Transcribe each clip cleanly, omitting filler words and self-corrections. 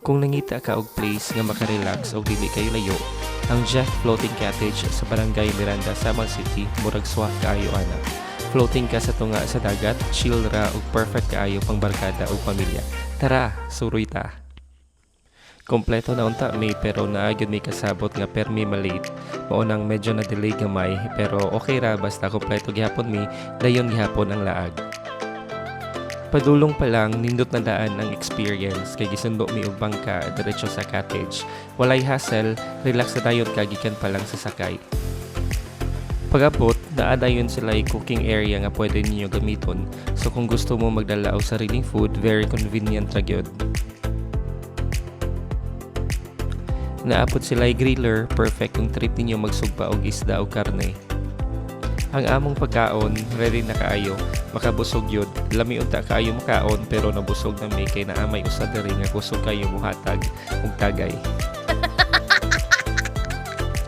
Kung nangita ka og place nga makarelax o dili kayo layo, ang Jack Floating Cottage sa Barangay Miranda, Samar City, murag swak kaayo ana. Floating ka sa tunga sa dagat, chill ra ug perfect kaayo pang barkada o pamilya. Tara, suroy ta. Kompleto na unta may pero naagid may kasabot nga permi malate. Maunang medyo na delay gamay pero okay ra basta kompleto gihapon mi, dayon gihapon ang laag. Padulong pa lang, nindot na daan ang experience kay gisundo mi og bangka diretso sa cottage. Walay hassle, relax na dayon kagikan pa lang sa sakay. Pag-abot, naadayon sila ay cooking area nga pwede ninyo gamiton. So kung gusto mo magdala og sariling food, very convenient ra gyud. Naapot sila ay griller, perfect kung trip ninyo magsugpa og isda o karne. Ang among pagkaon, ready na kaayo, makabusog yun. Lami unta kaayo makaon pero nabusog na may kay naamay usa diri nga kusog kayo muhatag ug tagay.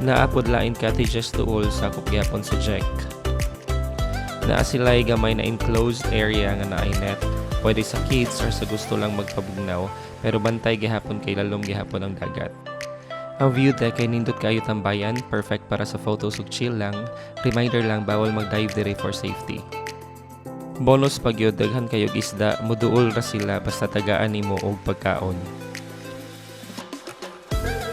Naapod lain cottages tuol sa kukyapon sa Jack. Naa sila'y gamay na enclosed area nga naay net. Pwede sa kids or sa gusto lang magpabugnaw pero bantay gihapon kay lalom gihapon ang dagat. Ang view deck ay nindot kayo tambayan, perfect para sa photos ug chill lang. Reminder lang bawal mag-dive dire for safety. Bonus pag yun, daghan kayo isda, muduol ra sila basta tagaan nimo og pagkaon.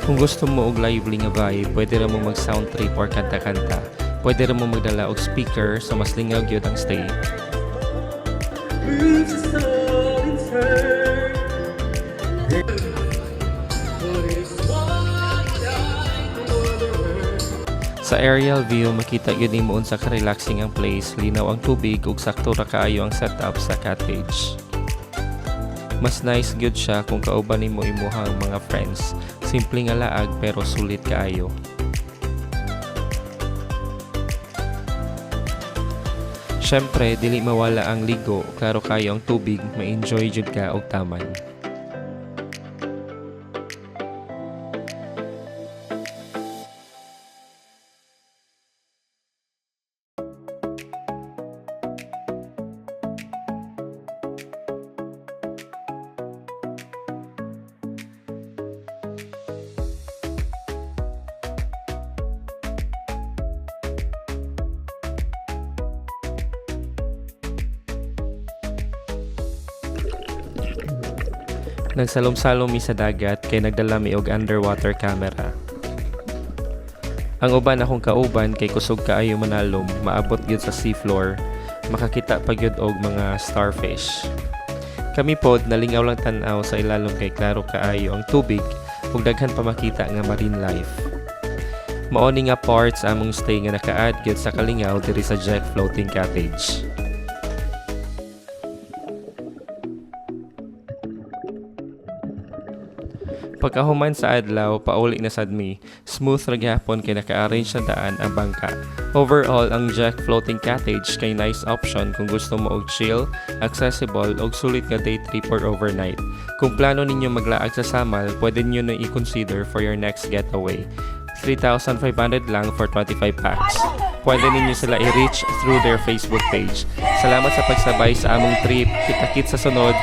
Kung gusto mo og lively nga vibe, pwede ra mo mag sound trip or kanta-kanta. Pwede ra mo magdala og speaker sa mas lingaw gyud ang stay. Sa aerial view, makita gyud nimo unsa ka relaxing ang place, linaw ang tubig ug sakto ra kaayo ang setup sa cottage. Mas nice gyud siya kung kauban nimo imuhang mga friends. Simple nga laag pero sulit kaayo. Syempre, dili mawala ang ligo, klaro kayo ang tubig, ma-enjoy jud ka og taman. Nagsalom-salom mi sa dagat kay nagdala mi og underwater camera. Ang uban akong kauban kay kusog kaayo manalom, maabot gyud sa seafloor, makakita pa gyud og mga starfish. Kami pod nalingaw lang tan-aw sa ilalom kay klaro kaayo ang tubig ug daghan pa makita nga marine life. Mao ni nga parts among stay nga naka-add gyud sa kalingaw diri sa Jack Floating Cottage. Pagkahuman sa adlaw, pauli na sad mi, smooth ra gyapon kay naka-arrange na daan ang bangka. Overall, ang Jack Floating Cottage kay nice option kung gusto mo og chill, accessible og sulit nga day trip or overnight. Kung plano ninyo maglaag sa Samal, pwede niyo na i-consider for your next getaway. 3,500 lang for 25 packs. Pwede ninyo sila i-reach through their Facebook page. Salamat sa pagsabay sa among trip. Kita-kit sa sunod.